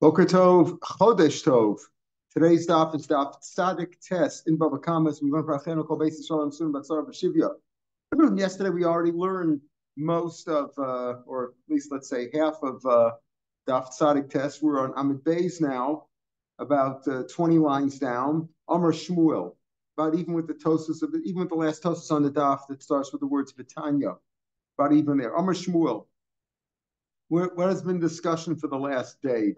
Boker Tov, Chodesh Tov. Today's daf is daf Tzadik Test in Baba Kamas. We learned for Achenu Kol Beis Yisrael soon Batzar B'Shivya. Yesterday we already learned most of, or at least let's say half of daf Tzadik Test. We're on Amid Beis now, about 20 lines down. Amar Shmuel. But even with the Tosus of it, even with the last Tosus on the daf that starts with the words Vitanya, but even there, Amar Shmuel. What has been discussion for the last day?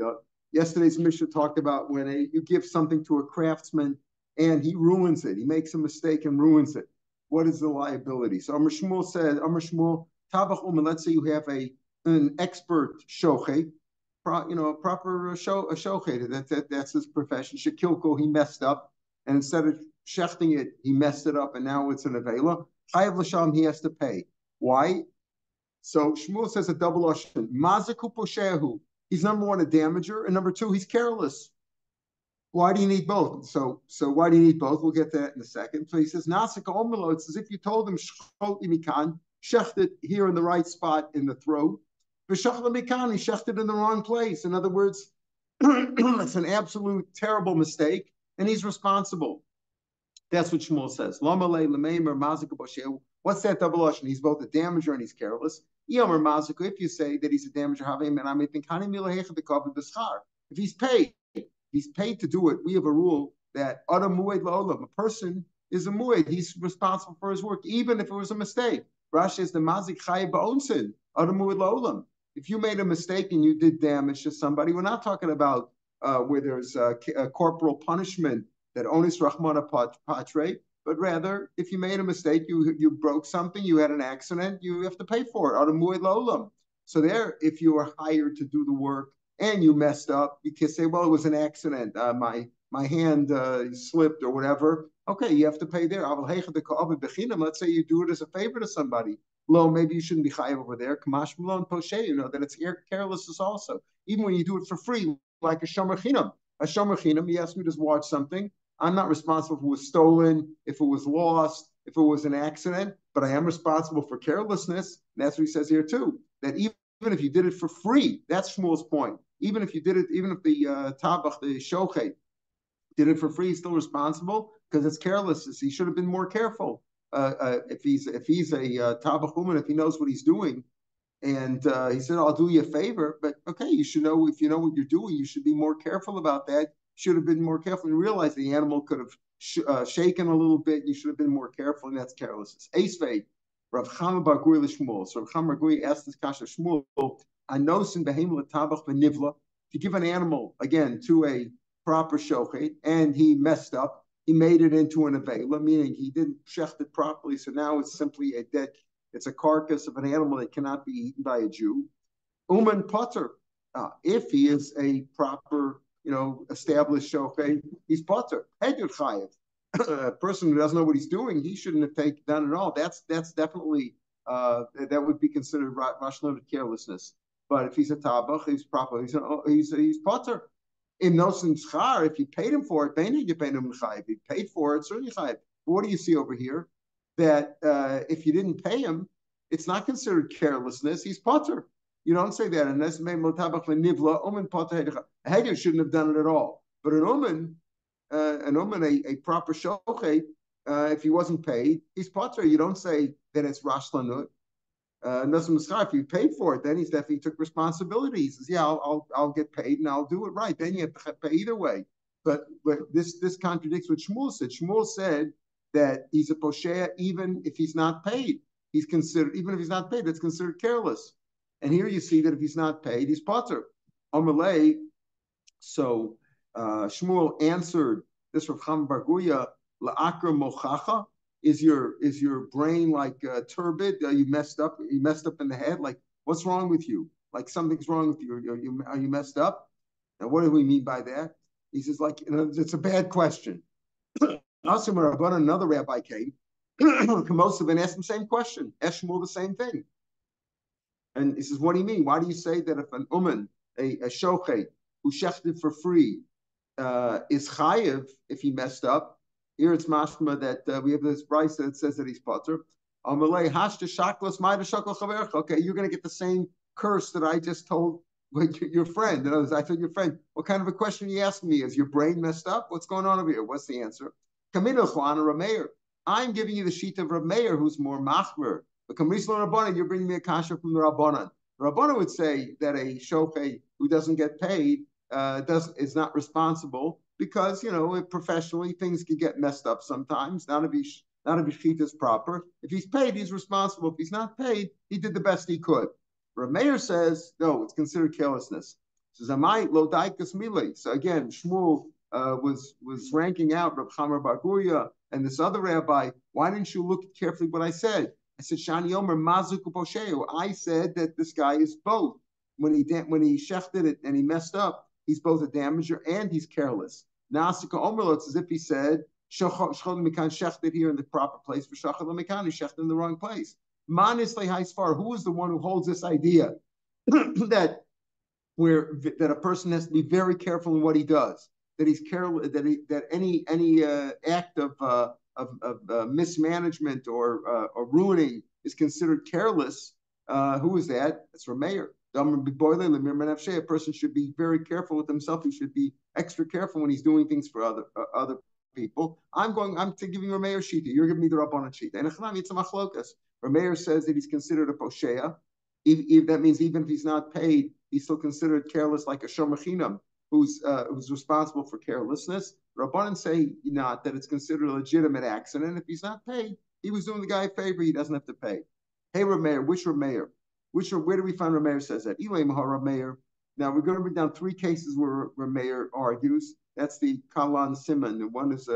Yesterday's Mishnah talked about when you give something to a craftsman and he ruins it. He makes a mistake and ruins it. What is the liability? So Amar Shmuel said, Amar Shmuel, Tavach Uman, let's say you have an expert shochet, a proper shochet, that's his profession. Shekilko, he messed up, and instead of shechting it, he messed it up, and now it's an avela. Chayav l'sham, he has to pay. Why? So Shmuel says a double ocean. Mazaku poshehu. He's number one, a damager, and number two, he's careless. Why do you need both? So why do you need both? We'll get to that in a second. So he says, Nasaka omelo. It's as if you told him, Shchot imikan, shecht it here in the right spot in the throat. V'shachla mikan, he shecht it in the wrong place. In other words, it's an absolute terrible mistake, and he's responsible. That's what Shmuel says. Lamalei lemeimer mazaku poshehu. What's that double ocean? He's both a damager and he's careless. If you say that he's a damager, if he's paid to do it. We have a rule that a person is a mued. He's responsible for his work, even if it was a mistake. Rashi is the mazik chayiv ba'onsin, adam mued la'olam. If you made a mistake and you did damage to somebody, we're not talking about where there's a corporal punishment that onis rachmana patre. But rather, if you made a mistake, you broke something, you had an accident, you have to pay for it. So there, if you were hired to do the work and you messed up, you can say, well, it was an accident. My hand slipped or whatever. Okay, you have to pay there. Let's say you do it as a favor to somebody. Maybe you shouldn't be chayav over there. Kamash malon poshe, that it's carelessness also. Even when you do it for free, like a shomer chinam. A shomer chinam, he asked me to watch something. I'm not responsible if it was stolen, if it was lost, if it was an accident, but I am responsible for carelessness. And that's what he says here too, that even if you did it for free, that's Shmuel's point. Even if you did it, even if the tabach, the shochet, did it for free, he's still responsible because it's carelessness. He should have been more careful. If he's a tabach woman, if he knows what he's doing, and he said, "I'll do you a favor," but okay, you should know, if you know what you're doing, you should be more careful about that. Should have been more careful and realized the animal could have shaken a little bit. You should have been more careful, and that's carelessness. Eisvei, Rav Chama bar Guri l'Shmuel. So Rav Chama bar Guri asked this kasha Shmuel, "Anosin behem l'tabach v'nivla." If you give an animal again to a proper shochet and he messed up, he made it into an avela, meaning he didn't shecht it properly. So now it's simply a dead. It's a carcass of an animal that cannot be eaten by a Jew. Uman potter. If he is a proper established shochet, he's potter. Hedyot chayiv. A person who doesn't know what he's doing, he shouldn't have done it all. That's definitely that would be considered rashlonet carelessness. But if he's a tabach, he's proper. He's potter. In nosin schar, if you paid him for it, you paid him chayiv. If you paid for it, certainly chayiv. What do you see over here? That if you didn't pay him, it's not considered carelessness. He's potter. You don't say that unless a hedyot shouldn't have done it at all. But an uman, a proper shochet, if he wasn't paid, he's potter. You don't say that it's rashlanut. If you paid for it, then he's definitely took responsibility. He says, "Yeah, I'll get paid and I'll do it right." Then you have to pay either way. But this contradicts what Shmuel said. Shmuel said that he's a posheya even if he's not paid. He's considered, even if he's not paid, it's considered careless. And here you see that if he's not paid, he's potter. Amalei. So Shmuel answered this Rav Chama bar Guya, la'akra mochacha. Is your brain like turbid? You messed up in the head. Like, what's wrong with you? Like, something's wrong with you. Are you messed up? Now, what do we mean by that? He says, like, it's a bad question. Also, when another rabbi came, most of them asked him the same question. Asked Shmuel the same thing. And he says, what do you mean? Why do you say that if an uman, a shochet, who shechted for free, is chayiv if he messed up? Here it's mashma that we have this price that says that he's potter. Okay, you're going to get the same curse that I just told like your friend. In other words, I told your friend, what kind of a question are you asking me? Is your brain messed up? What's going on over here? What's the answer? Rav Meir. I'm giving you the sheet of Rav Meir, who's more machmer. But you're bringing me a kasha from the Rabbanan. The Rabbanan would say that a shofei who doesn't get paid is not responsible because, professionally things can get messed up sometimes. Not if his sheet is proper. If he's paid, he's responsible. If he's not paid, he did the best he could. Rav Meir says, no, it's considered carelessness. He says, Amai lo daikas mili. So again, Shmuel was ranking out Rav Chamer Bar Guria and this other rabbi. Why didn't you look carefully what I said? I said, Shani Omer Mazuk Posheu. I said that this guy is both. When he shechted it and he messed up, he's both a damager and he's careless. Nasika Omer, it's as if he said, Shechol Mikan shechted here in the proper place, for Shechol Mikan, he shechted in the wrong place. Manisle Haisfar, who is the one who holds this idea that a person has to be very careful in what he does, that he's careless, that any act of mismanagement or ruining is considered careless? Who is that? It's Rav Meir. A person should be very careful with himself. He should be extra careful when he's doing things for other people. I'm giving Rav Meir shita. You're giving me the Rabbanan shita. And it's a machlokas. Rav Meir says that he's considered a posheya. If that means even if he's not paid, he's still considered careless, like a shomachinam, who's responsible for carelessness. Rabbanan say not, that it's considered a legitimate accident. If he's not paid, he was doing the guy a favor. He doesn't have to pay. Hey, Rav Meir, which Rav Meir? Where do we find Rav Meir says that? Ilay Mahar Rav Meir. Now we're going to bring down three cases where Rav Meir argues. That's the Kalan Simon. And one is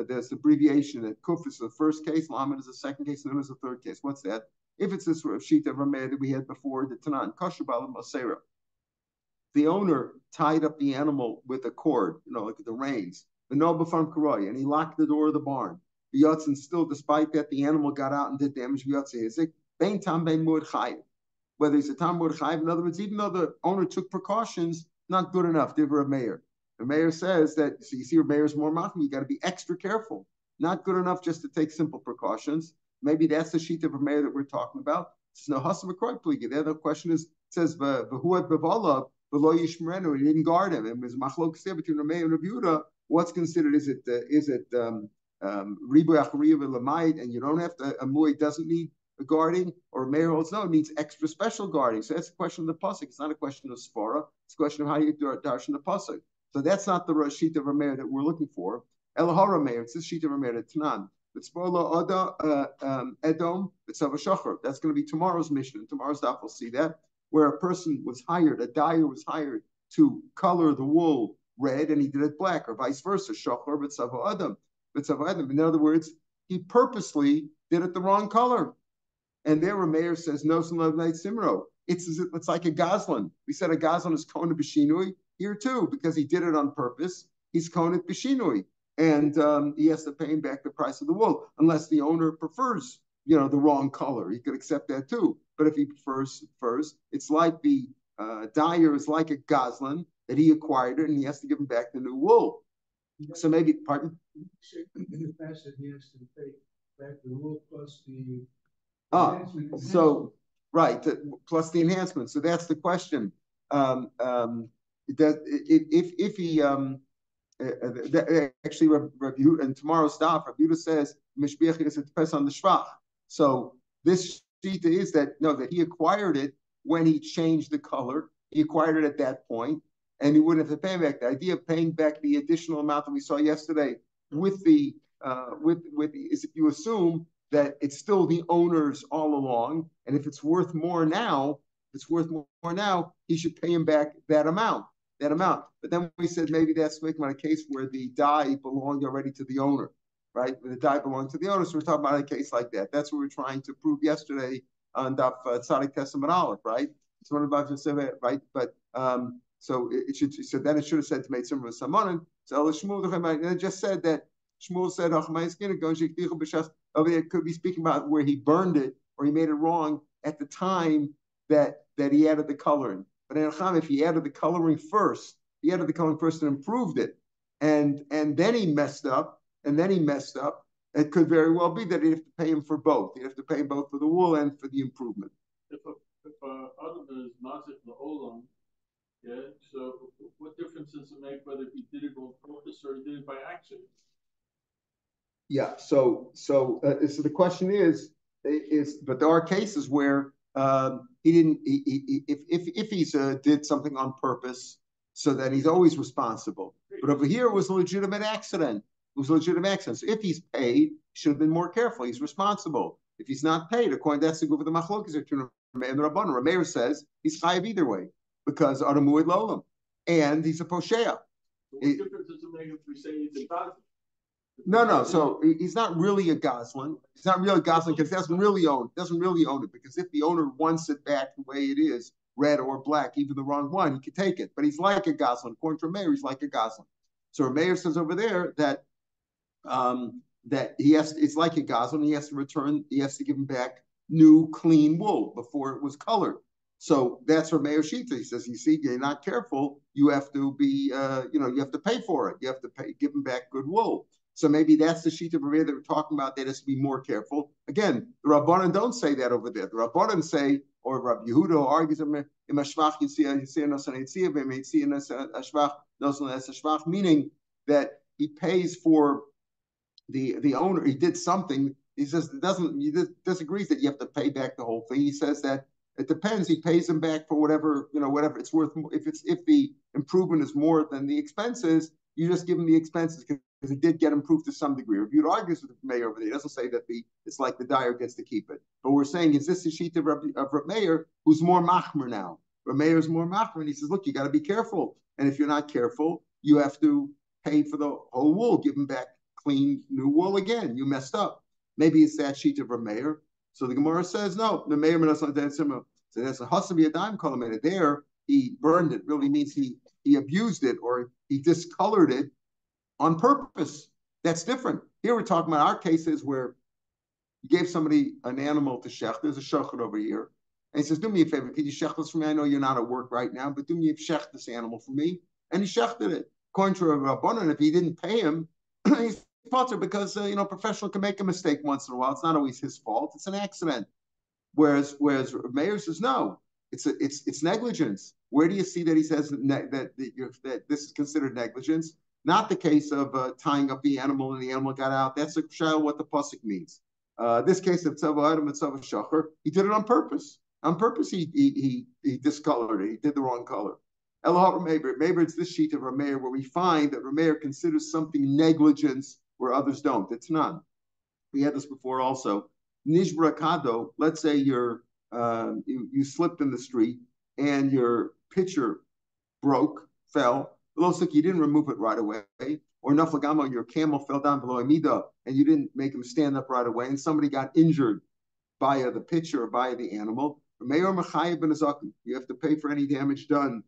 there's abbreviation that Kuf is the first case, Lamed is the second case, and then there's the third case. What's that? If it's this sheet of Rav Meir that we had before, the Tanan, Kasher Bala Masera. The owner tied up the animal with a cord, like the reins, the Noba from Karoy, and he locked the door of the barn. And still, despite that, the animal got out and did damage. Bein Tam Bein Mud Chayiv. Whether he's a Tam Mud Chayiv, in other words, even though the owner took precautions, not good enough. Div Rav Meir. The mayor says that, so you see, Mayor's more machmir, you got to be extra careful. Not good enough just to take simple precautions. Maybe that's the sheet of a mayor that we're talking about. It's no husam akroy. The other question is, it says, v'huat b'valav, v'lo yishmerenu, he didn't guard him. And there's machlok between the mayor and Rav Yehuda. What's considered, is it ribu achariya v'lamayit, and you don't have to, a mu'ay doesn't need guarding, or a mayor holds no, it needs extra special guarding. So that's a question of the pasuk. It's not a question of spora. It's a question of how you darshan the pasuk. So that's not the sheet of Rav Meir that we're looking for. Elahar Meir, it's this sheet of Rav Meir, Tanan. Edom, it's of a shachar. That's going to be tomorrow's mission. Tomorrow's daf, we'll see that, where a person was hired, a dyer was hired to color the wool red, and he did it black, or vice versa. Shachar, but Savo Adam. In other words, he purposely did it the wrong color. And there, Rav Meir says, no, simro. It's like a gazlan. We said a gazlan is kona b'shinui. Here too, because he did it on purpose, he's konit b'shinui, and he has to pay him back the price of the wool, unless the owner prefers, the wrong color. He could accept that too. But if he prefers, it's like the dyer is like a gazlan that he acquired it, and he has to give him back the new wool. So maybe, pardon? In the past, that he has to pay back the wool plus the enhancement. So right, plus the enhancement. So that's the question. That if he actually review and tomorrow's staff Rav Yehuda says mishbeach is, it depends on the shvach. So this sheet is that he acquired it when he changed the color. He acquired it at that point, and he wouldn't have to pay back. The idea of paying back the additional amount that we saw yesterday with the is if you assume that it's still the owner's all along, and if it's worth more now, he should pay him back that amount. But then we said maybe that's making about a case where the dye belonged already to the owner, right? The dye belonged to the owner. So we're talking about a case like that. That's what we were trying to prove yesterday on Daf Tzadik Testament Aleph, right? It's one of the right? But so it should. So then it should have said to make some of Samanim. So Shmuel, it just said that Shmuel said over there could be speaking about where he burned it or he made it wrong at the time that he added the coloring. But if he added the coloring first, and improved it, and then he messed up, it could very well be that he'd have to pay him for both. He'd have to pay him both for the wool and for the improvement. If a other is mazik the olam, Yeah. So what difference does it make whether he did it on purpose or he did it by accident? Yeah. So the question is, but there are cases where he didn't. If he's did something on purpose, so that he's always responsible. But over here, it was a legitimate accident. It was a legitimate accident. So if he's paid, he should have been more careful. He's responsible. If he's not paid, according to that's the group of the machlokes and the Rabbanan, Rav Meir says he's chayiv either way because adamuid lolam, and he's a poshea. So what difference does it make if we say he's a god? No. So he's not really a Goslin. He's not really a Goslin because he doesn't really own it. Because if the owner wants it back the way it is, red or black, even the wrong one, he could take it. But he's like a Goslin. According to Meir, he's like a Goslin. So Meir says over there that that he has. It's like a Goslin. He has to return. He has to give him back new, clean wool before it was colored. So that's where Meir Shita. He says, you see, you're not careful. You have to be, you have to pay for it. You have to give him back good wool. So maybe that's the sheet of Rav that we're talking about. That has to be more careful. Again, the Rabbanan don't say that over there. The Rabbanan say, or Rav Yehuda argues, meaning that he pays for the owner. He did something. He says he disagrees that you have to pay back the whole thing. He says that it depends. He pays them back for whatever it's worth. If the improvement is more than the expenses, you just give him the expenses because it did get improved to some degree. If you argues with the Meir over there, he doesn't say that it's like the dyer gets to keep it. But we're saying, is this the sheet of Rav Meir, who's more machmer now? Rav Meir is more machmer, and he says, look, you got to be careful. And if you're not careful, you have to pay for the whole wool, give him back clean new wool again. You messed up. Maybe it's that sheet of Rav Meir. So the Gemara says, no, the Meir is not that similar. So that's a hasam yadayim kolamed. There, he burned it. Really means he abused it or he discolored it on purpose. That's different. Here we're talking about our cases where you gave somebody an animal to shech. There's a shochet over here. And he says, do me a favor. Can you shech this for me? I know you're not at work right now, but do me a shech this animal for me. And he shechted it. According to Rav Rabbanan, if he didn't pay him, he's potter because, professional can make a mistake once in a while. It's not always his fault. It's an accident. Whereas Meir says, no, it's negligence. Where do you see that he says that this is considered negligence? Not the case of tying up the animal and the animal got out. That's a shayla what the pasuk means. This case of tzava adam and tzava shacher, he did it on purpose. On purpose, he discolored it. He did the wrong color. Elohim Meir, it's this sheet of Rav Meir where we find that Rav Meir considers something negligence where others don't. It's none. We had this before also. Nishbra kado. Let's say you slipped in the street and your pitcher fell. Looks like you didn't remove it right away. Or naflagamo, your camel fell down below Amida and you didn't make him stand up right away, and somebody got injured by the pitcher or by the animal. You have to pay for any damage done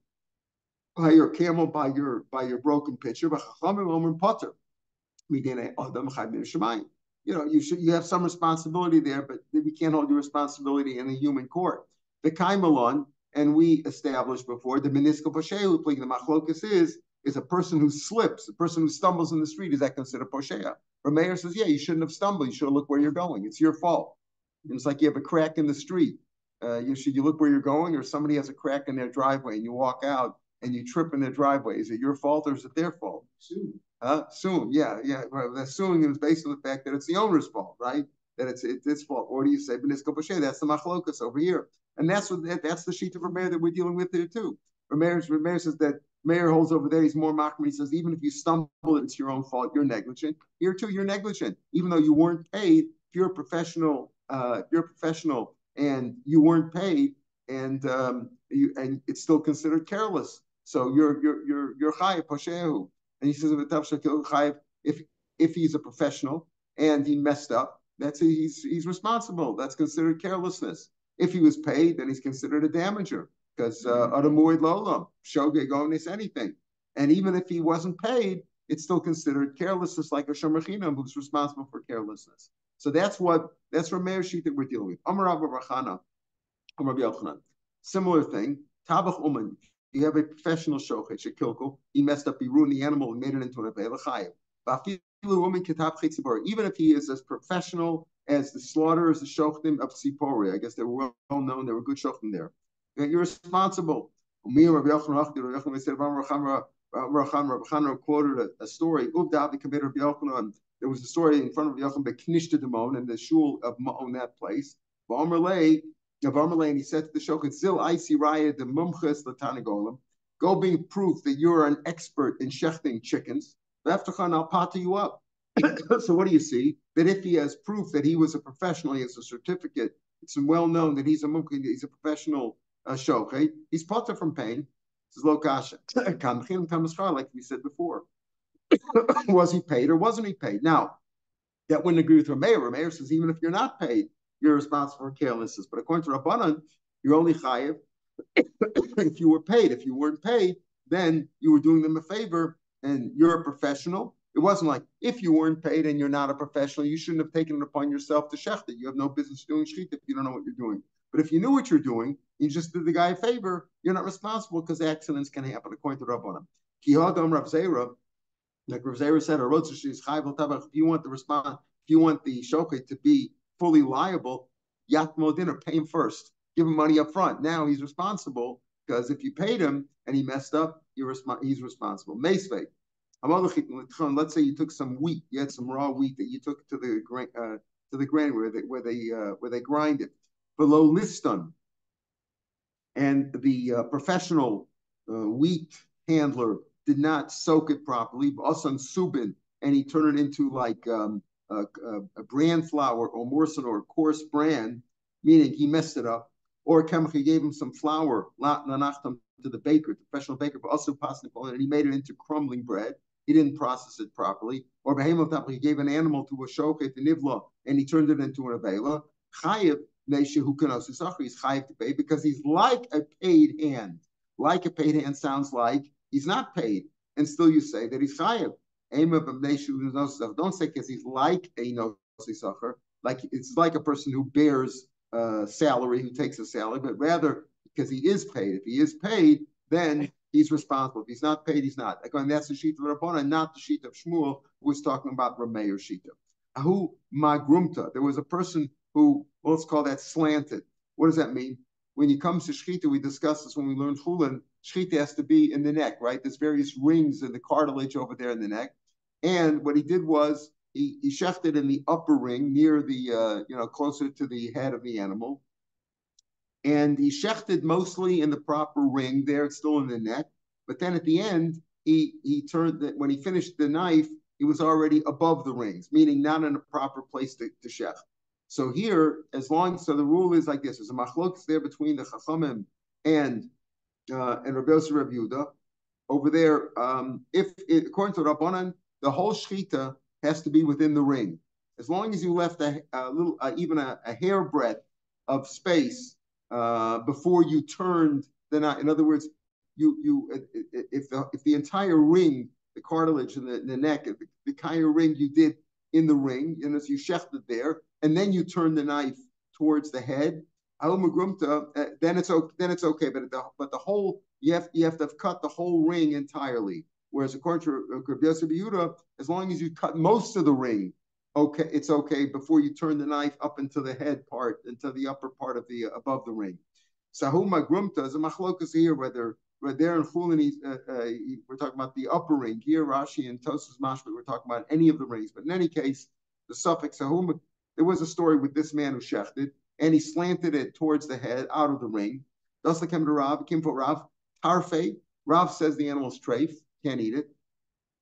by your camel, by your broken pitcher. You have some responsibility there, but we can't hold your responsibility in a human court. The kaimalon, and we established before, the meniscal poshehu, the machlokas is a person who slips, a person who stumbles in the street. Is that considered posheya? Rav Meir says, yeah, you shouldn't have stumbled. You should have looked where you're going. It's your fault. And it's like you have a crack in the street. You look where you're going, or somebody has a crack in their driveway and you walk out and you trip in their driveway. Is it your fault or is it their fault? Soon. Yeah. Right. That suing is based on the fact that it's the owner's fault, right? That it's its fault. Or do you say b'nisko b'sheh? That's the machlokas over here, and that's the sheet of Rav Meir that we're dealing with here too. Rav Meir says that Meir holds over there. He's more machmir. He says even if you stumble, it's your own fault. You're negligent. Here too, you're negligent, even though you weren't paid. If you're a professional, and you weren't paid, and it's still considered careless. So you're chayiv poshehu. And he says if he's a professional and he messed up, he's responsible. That's considered carelessness. If he was paid, then he's considered a damager because adamuid lolam shogeg onis anything. And even if he wasn't paid, it's still considered carelessness, like a shomer chinam who's responsible for carelessness. So that's Rav Meir sheet that we're dealing with. Amar Rav Rachana, Amar Yochanan. Similar thing. Tabach uman. You have a professional shochet, shekilkel. He messed up, he ruined the animal and made it into an avela chayiv. Even if he is as professional as the slaughterers, the shochtim of Sipori, I guess they were well known, they were good shochtim there. You're responsible. Me and Rabbi Yochanan said, Rabbi Chanan quoted a story. There was a story in front of Yochanan Beknishta Demon in the shul of Ma'on, that place. And he said to the shochet, Zil Isi Raya the Mumches Latanagolim, go bring proof that you're an expert in shechting chickens. After I'll patter you up. So what do you see? That if he has proof that he was a professional, he has a certificate, it's well known that he's a professional shochet, he's pater from pain. This is lokasha. Like we said before. Was he paid or wasn't he paid? Now, that wouldn't agree with Rav Meir. Rav Meir says even if you're not paid, you're responsible for carelessness. But according to Rabbanan, you're only chayiv if you were paid. If you weren't paid, then you were doing them a favor, and you're a professional. It wasn't like if you weren't paid and you're not a professional, you shouldn't have taken it upon yourself to shecht it. You have no business doing shechita if you don't know what you're doing. But if you knew what you're doing, you just did the guy a favor, you're not responsible because accidents can happen, according to Rabbanan. Ki hadam Rav Zera, like Rav Zera said, if you want the response, if you want the shochet to be fully liable, yatmo dinner, pay him first. Give him money up front. Now he's responsible because if you paid him and he messed up, he's responsible. Meisvei. Let's say you took some wheat, you had some raw wheat that you took to the grain where they grind it. Below liston, and the professional wheat handler did not soak it properly, asan subin, and he turned it into like a bran flour or morson or a coarse bran, meaning he messed it up. Or he gave him some flour, to the baker, the professional baker, but also and he made it into crumbling bread. He didn't process it properly. Or he gave an animal to a shochet, the nivla, and he turned it into an avela. Chayiv, he's chayiv to pay because he's like a paid hand. Like a paid hand sounds like he's not paid, and still you say that he's chayiv. Don't say because he's like a nosisachar, like it's like a person who bears salary, who takes a salary, but rather because he is paid. If he is paid, then he's responsible. If he's not paid, he's not. Again, that's the sheet of Rabbana, not the sheet of Shmuel, who was talking about Rav Meir Shita. Ahu magrumta. There was a person who, well, let's call that slanted. What does that mean? When it comes to shchita, we discussed this when we learned chulin. Shchita has to be in the neck, right? There's various rings in the cartilage over there in the neck. And what he did was he shechted in the upper ring near the, closer to the head of the animal. And he shechted mostly in the proper ring there, it's still in the neck. But then at the end, he turned that when he finished the knife, he was already above the rings, meaning not in a proper place to shech. So here, so the rule is like this: there's a machlokes there between the Chachamim and Rabbi Yosef Reb Yehuda. Over there, according to Rabbanan, the whole shechita has to be within the ring. As long as you left a little, even a hairbreadth of space before you turned the knife. In other words, if the entire ring, the cartilage in the neck, the entire ring you did in the ring, as you shechted there, and then you turn the knife towards the head, then it's okay. But the whole, you have to have cut the whole ring entirely. Whereas according to Rabbi Yosef Yehuda, as long as you cut most of the ring, okay, it's okay before you turn the knife up into the head part, into the upper part of the above the ring. Sahuma grumta is a machlokas here, whether there in Chulin, we're talking about the upper ring. Here, Rashi and Tosas Mashma, we're talking about any of the rings. But in any case, the suffix sahuma, there was a story with this man who shechted, and he slanted it towards the head, out of the ring. Thus, came to Rav, came for Rav. Tarfe, Rav says the animal's treif, can't eat it.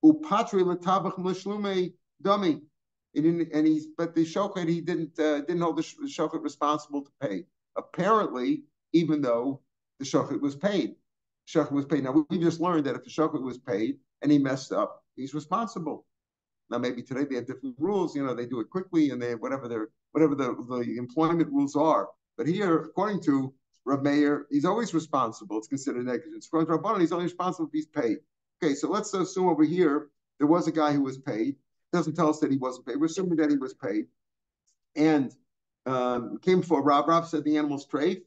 Upatri l'tabach l'shlume dummy. But the shochet, he didn't hold the shochet responsible to pay. Apparently, even though the shochet was paid. Shochet was paid. Now we just learned that if the shochet was paid and he messed up, he's responsible. Now maybe today they have different rules. They do it quickly and they have whatever the employment rules are. But here, according to Rav Meir, he's always responsible. It's considered negligence. According to Rabbanan, he's only responsible if he's paid. Okay, so let's assume over here there was a guy who was paid. It doesn't tell us that he wasn't paid. We're assuming that he was paid. And came before Rav. Rav said the animal's treif,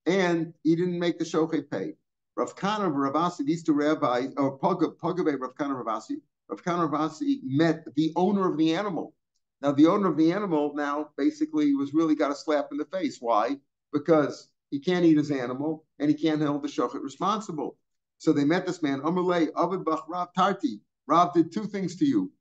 and he didn't make the shochet pay. Rav Kana Rav Asi, these two rabbis, or Pagabe Rav Kana Rav Asi. Rav Kana Rav Asi met the owner of the animal. Now, the owner of the animal now basically was really got a slap in the face. Why? Because he can't eat his animal, and he can't hold the shochet responsible. So they met this man, Amalei, Avidbach, Rav Tarti. Rav did two things to you.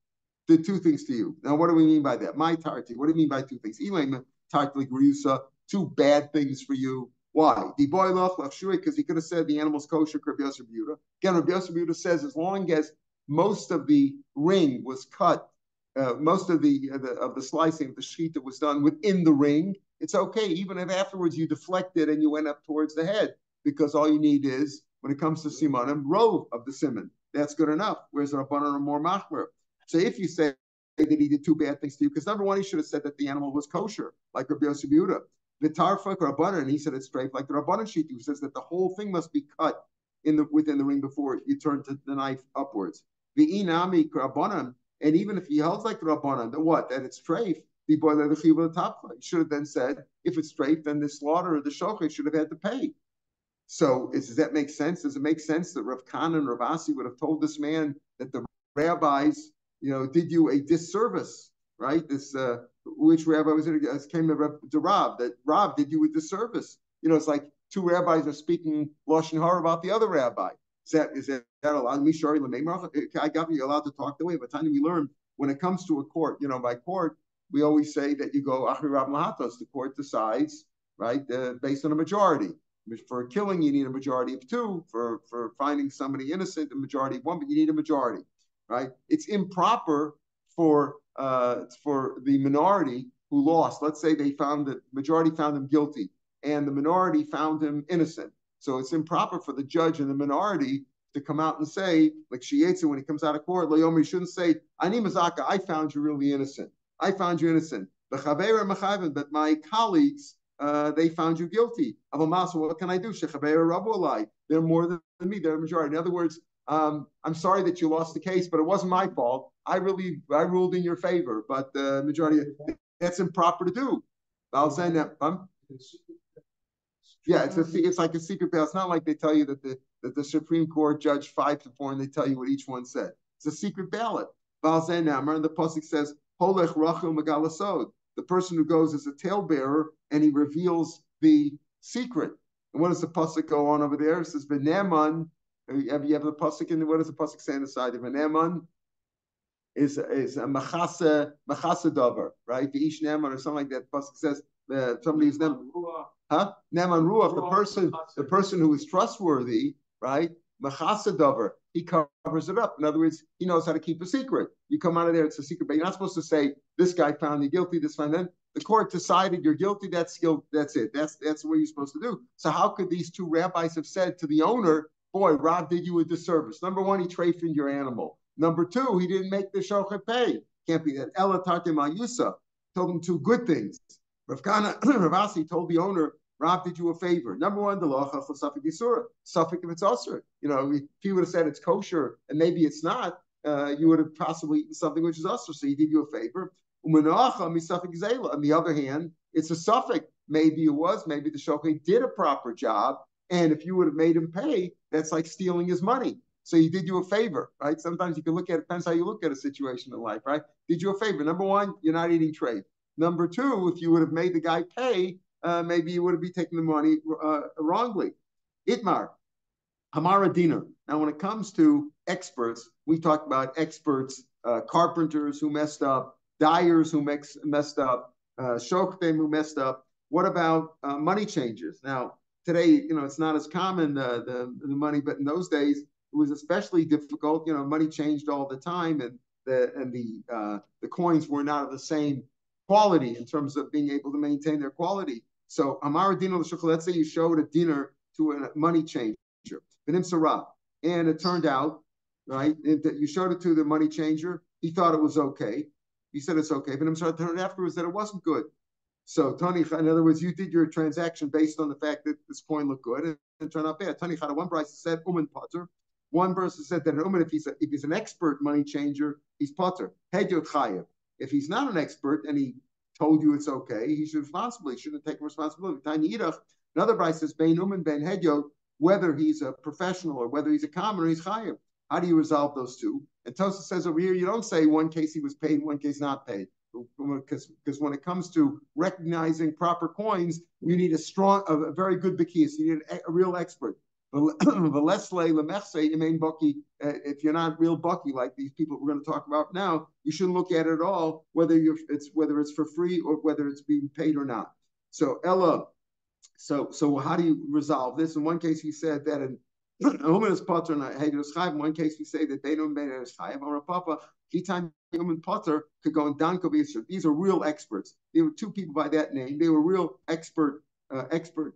Now, what do we mean by that? My Tarti. What do you mean by two things? Elaim Tarti Grusa, two bad things for you. Why? Because he could have said the animal's kosher, Rabbi Yosef Yehuda. Again, Rabbi Yosef Yehuda says as long as most of the ring was cut, most of the slicing of the shechita was done within the ring, it's okay, even if afterwards you deflected and you went up towards the head, because all you need is, when it comes to simanim, rove of the siman. That's good enough. Whereas the Rabbanan are more machmer. So if you say that he did two bad things to you, because number one, he should have said that the animal was kosher, like Rabbi Yosef Yehuda. V'tarfak Rabbanan, and he said it's straight, like the Rabbanan sheet, who says that the whole thing must be cut within the ring before you turn to the knife upwards. V'inami Rabbanan, and even if he holds like the Rabbanan, that what? That it's strafe, the boy the chiv top. He should have then said, if it's strafe, then the slaughter or the shochet should have had to pay. So does that make sense? Does it make sense that Rav Kana and Rav Asi would have told this man that the rabbis, did you a disservice, right? This which rabbi was it? Came to Rav, that Rav did you a disservice. It's like two rabbis are speaking lashon hara about the other rabbi. Is that allowed? Me sure I got you allowed to talk the way. By the time we learn, when it comes to a court, by court, we always say that you go achri Rav Mahatos. The court decides, right, based on a majority. For killing, you need a majority of two. For finding somebody innocent, a majority of one, but you need a majority, right? It's improper for the minority who lost. Let's say the majority found him guilty, and the minority found him innocent. So it's improper for the judge and the minority to come out and say, like Shietza, when he comes out of court, Yomi shouldn't say, Ani Mazaka, I found you really innocent. I found you innocent. But my colleagues, they found you guilty. What can I do? They're more than me. They're a majority. In other words, I'm sorry that you lost the case, but it wasn't my fault. I ruled in your favor, but the majority, that's improper to do. Yeah, it's like a secret ballot. It's not like they tell you that the Supreme Court judge 5-4 and they tell you what each one said. It's a secret ballot. Remember the pasuk says, Holech Rachel Megalasod. The person who goes as a talebearer and he reveals the secret. And what does the pasuk go on over there? It says, V'neman. You have the pasuk in. What does the pasuk say on the side of V'neman? Is a machase davar, right? The ish neman or something like that. The pasuk says somebody's neman. Neman ruach. The person who is trustworthy, right? Machase davar. He covers it up. In other words, he knows how to keep a secret. You come out of there, it's a secret, but you're not supposed to say, this guy found you guilty, this found then. The court decided you're guilty, that's it. That's what you're supposed to do. So how could these two rabbis have said to the owner, boy, Rav did you a disservice? Number one, he trafed your animal. Number two, he didn't make the shochet pay. Can't be that. Ela Tarte Mayusa told him two good things. Rav Asi told the owner, Rav did you a favor. Number one, the law of Suffolk Yisura. Suffolk if it's usher. If he would have said it's kosher and maybe it's not, you would have possibly eaten something which is usher. So he did you a favor. On the other hand, it's a suffix. Maybe it was, maybe the shochet did a proper job. And if you would have made him pay, that's like stealing his money. So he did you a favor, right? Sometimes you can look at it, depends how you look at a situation in life, right? Did you a favor. Number one, you're not eating trade. Number two, if you would have made the guy pay, maybe you would be taking the money wrongly. Itmar, Hamara Diner. Now, when it comes to experts, we talked about experts, carpenters who messed up, dyers who messed up, shoktem who messed up. What about money changers? Now, today, it's not as common, the money, but in those days, it was especially difficult. Money changed all the time, and the coins were not of the same quality in terms of being able to maintain their quality. So Amar Dino l'shukha, let's say you showed a dinner to a money changer, and it turned out, right, that you showed it to the money changer. He thought it was okay. He said it's okay, but it turned out afterwards that it wasn't good. So Tani, in other words, you did your transaction based on the fact that this coin looked good and it turned out bad. Tani Chada, one person said potter. One person said that an if he's an expert money changer, he's potter. Hedjot chayev. If he's not an expert and he told you it's okay, he should he shouldn't take responsibility. Another Bryce says, Ben Uman Ben Hedyo, whether he's a professional or whether he's a commoner, he's chayev. How do you resolve those two? And Tosa says over here, you don't say one case he was paid, one case not paid. because when it comes to recognizing proper coins, you need a very good bakis. You need a real expert. If you're not real bucky like these people we're going to talk about now, you shouldn't look at it at all, whether it's for free or whether it's being paid or not. So Ella, so how do you resolve this? In one case, he said that in Human Potter and Hager's Chayv. In one case, we say that they don't make it Chayv. Or Papa, Kitan Human Potter could go and Danko. These are real experts. There were two people by that name. They were real expert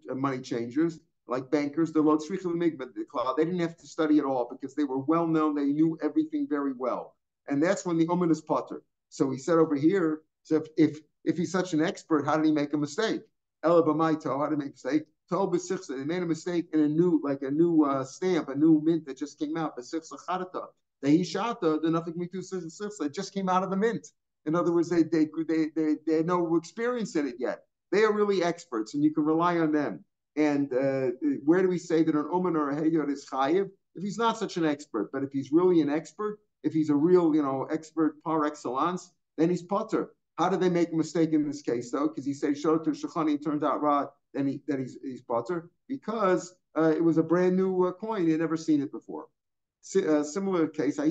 money changers, like bankers. The Lord Shrichel Migba, the cloud. They didn't have to study at all because they were well known. They knew everything very well, and that's when the Human is Potter. So he said over here, so if he's such an expert, how did he make a mistake? Ela b'maito, how did he make a mistake? They made a mistake in a new stamp, a new mint that just came out. The hishata, the nothing mitu that just came out of the mint. In other words, they had no experience in it yet. They are really experts, and you can rely on them. And where do we say that an uman or a heyot is chayiv? If he's not such an expert, but if he's really an expert, if he's a real expert par excellence, then he's potter. How did they make a mistake in this case, though? Because he said showed to Shechani, it turned out right, then he's potter, because it was a brand new coin. He had never seen it before. Similar case, a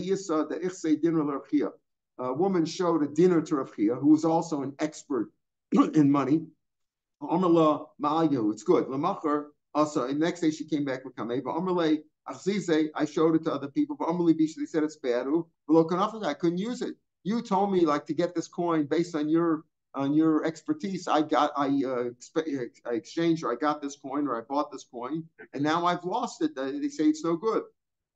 woman showed a dinner to Rav Chia, who was also an expert in money. It's good. Also, and the next day she came back with Kamei. I showed it to other people. They said it's bad. I couldn't use it. You told me to get this coin based on your expertise. I exchanged, or I got this coin, or I bought this coin, and now I've lost it. They say it's no good.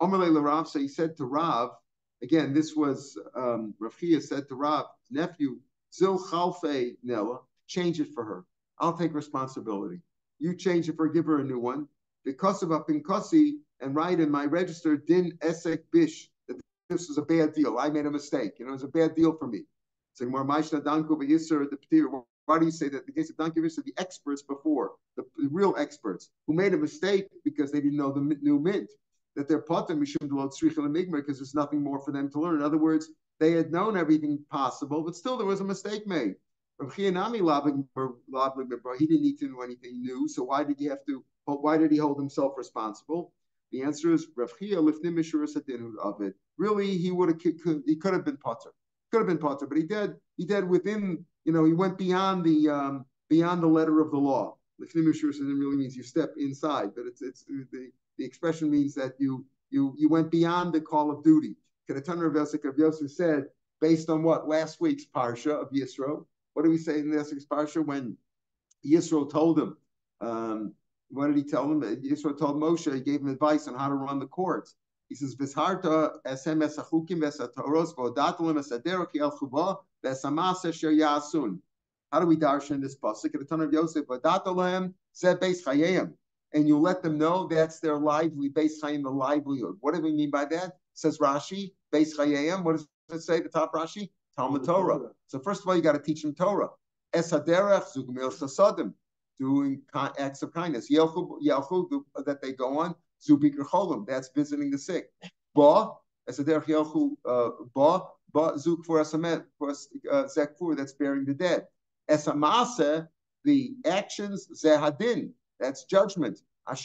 So he said to Rav, again, this was Rav Chia said to Rav, nephew, Zil Chalfe Nella, change it for her. I'll take responsibility. You change it for her, give her a new one. Because of a pinkasi, and write in my register, din esek bish, that this was a bad deal. I made a mistake. It was a bad deal for me. So more Maishna Danko V'Yisr, the Petir. Why do you say that? In the case of Danko V'Yisr, the experts before, the real experts, who made a mistake because they didn't know the new mint, that they're potem mishum delot tzrichel and migmer, because there's nothing more for them to learn. In other words, they had known everything possible, but still there was a mistake made. He didn't need to know anything new, so why did he hold himself responsible? The answer is Rav Chia lifnim mishuras hadinu of it. Really, he could have been potter. But he did within, he went beyond the letter of the law. Lifnim mishuras hadinu really means you step inside, but it's the expression means that you went beyond the call of duty. Kedatan Rav Yosef said, based on what? Last week's parsha of Yisro. What do we say in last week's parsha when Yisro told him? What did he tell him? Yisro told Moshe, he gave him advice on how to run the courts. He says, "V'sharta esem esachukim v'esatoros v'odatalim esaderach yelchuva v'esamasa sher yasun." How do we darshan this pasuk? Kedatan Rav Yosef, v'odatalim zeh beis chayim. And you let them know that's their beis chayim, the livelihood. What do we mean by that? Says Rashi, beis chayim. What does it say? The top Rashi, Talmud Torah. So first of all, you got to teach them Torah. Es haderech zugmil chasadim, doing acts of kindness. Yelchu that they go on. Zubikr cholim, that's visiting the sick. Ba es haderech yelchu ba zuk for asamet for zekfur, that's burying the dead. Es hamase, the actions zehadin. That's judgment. In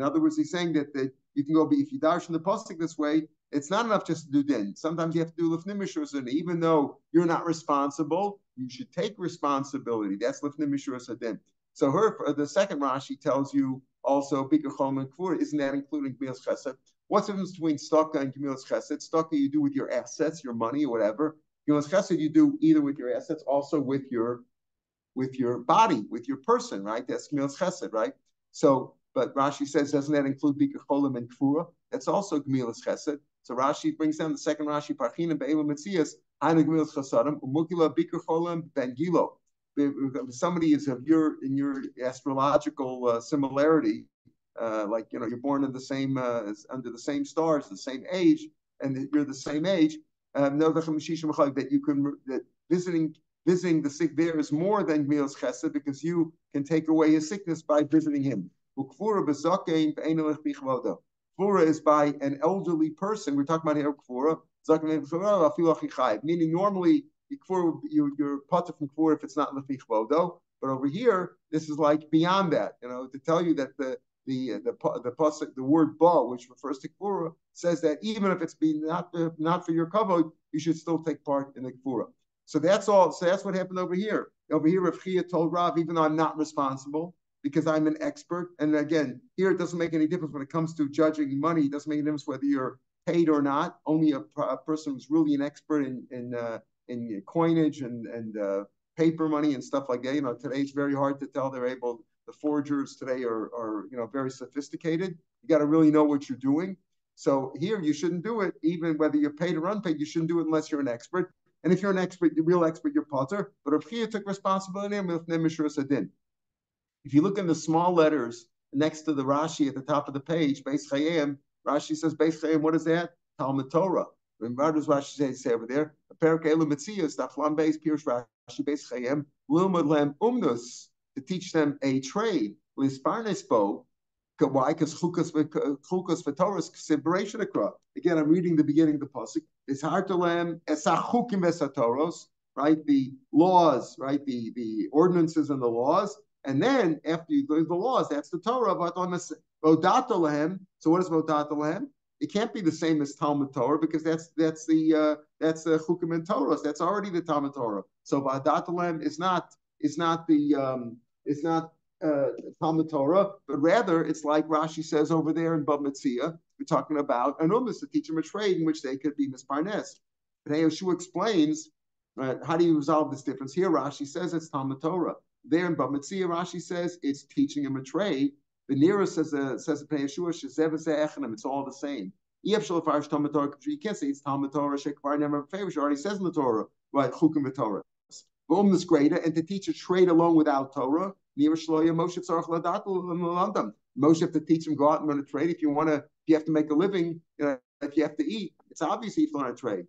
other words, he's saying that you can go if you darshan the pasuk this way, it's not enough just to do din. Sometimes you have to do lifnim mishuras hadin. Even though you're not responsible, you should take responsibility. That's lifnim mishuras hadin. So the second Rashi tells you also bikkur chol and kfur. Isn't that including gemilas chesed? What's the difference between staka and gemilas chesed? Staka you do with your assets, your money, or whatever. Gemilas chesed you do either with your assets, also with your body, with your person, right? That's gemilas chesed, right? So, but Rashi says, doesn't that include bikkur cholim and kfura? That's also gemilas chesed. So Rashi brings down the second Rashi, parchinim be'elu metzias, hainu gemilas chesadim, umukila bikkur cholim ben gilo. Somebody is in your astrological similarity, you're born in the same under the same stars, the same age, and you're the same age. That visiting the sick there is more than gemilas chesed, because you can take away his sickness by visiting him. Kfura is by an elderly person. We're talking about here kfura. Meaning normally you're potter from kfur if it's not lefi chvodo, but over here this is like beyond that. To tell you that the word ba, which refers to kfura, says that even if it's not for your kavod, you should still take part in the kfura. So that's all. So that's what happened over here. Over here, Rav Chia told Rav, even though I'm not responsible because I'm an expert, and again, here it doesn't make any difference when it comes to judging money. It doesn't make any difference whether you're paid or not. Only a person who's really an expert in coinage and paper money and stuff like that. Today it's very hard to tell. The forgers today are very sophisticated. You got to really know what you're doing. So here you shouldn't do it, even whether you're paid or unpaid. You shouldn't do it unless you're an expert. And if you're an expert, the real expert, you're potter. But Rav Chia took responsibility with Nemishur Sadin. If you look in the small letters next to the Rashi at the top of the page, Beis Chayim, Rashi says Beis Chayim. What is that? Talmud Torah. What does Rashi say over there? Perak Elu Metzias, Daflam Beis Pirush Rashi Beis Chayim, Lilmud Lem Umnus, to teach them a trade. Lisparnespo. Why? Because chukas v'torahs separation akra. Again, I'm reading the beginning of the pasuk. It's hard to learn esachukim esatoros, right? The laws, right? The ordinances and the laws, and then after you learn the laws, that's the Torah. So what is vodata? It can't be the same as Talmud Torah because that's the chukim and Torahs. That's already the Talmud Torah. So vodata is not Talmud Torah, but rather it's like Rashi says over there in Bab Metzia. We're talking about an umus to teach them a trade in which they could be misparnes. And Yeshua explains, right, how do you resolve this difference? Here Rashi says it's Talmud Torah. There in Bab Metzia, Rashi says it's teaching them a trade. The nearest says Yeshua it's all the same. You can't say it's Talmud Torah. Shekvar never favors. Already says in the Torah, right? Chukim v'Torah. Boom is greater, and to teach a trade alone without Torah. Moshe have to teach him, go out and learn a trade. If you have to make a living, if you have to eat, it's obvious you have to learn a trade.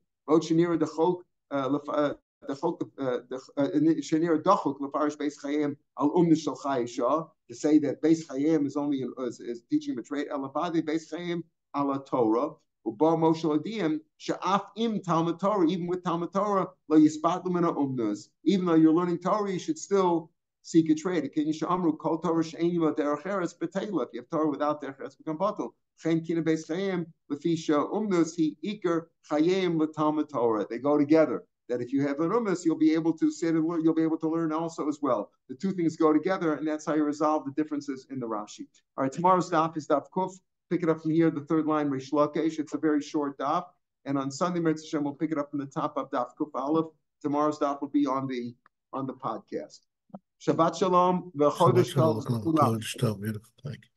To say that Beis Chayim is only is teaching him a trade. Beis Chayim ala Torah. Even with Talmud Torah, even though you're learning Torah, you should still seek a trade. If you have Torah without derech, become batel. They go together. That if you have an umus, you'll be able to sit and learn. You'll be able to learn also as well. The two things go together, and that's how you resolve the differences in the Rashi. All right, tomorrow's daf is daf kuf. Pick it up from here, the third line, Reish Lakish. It's a very short daf. And on Sunday, Mitzvah Hashem, we'll pick it up from the top of daf kuf aleph. Tomorrow's daf will be on the podcast. Shabbat shalom. Shabbat shalom. Beautiful. Thank you.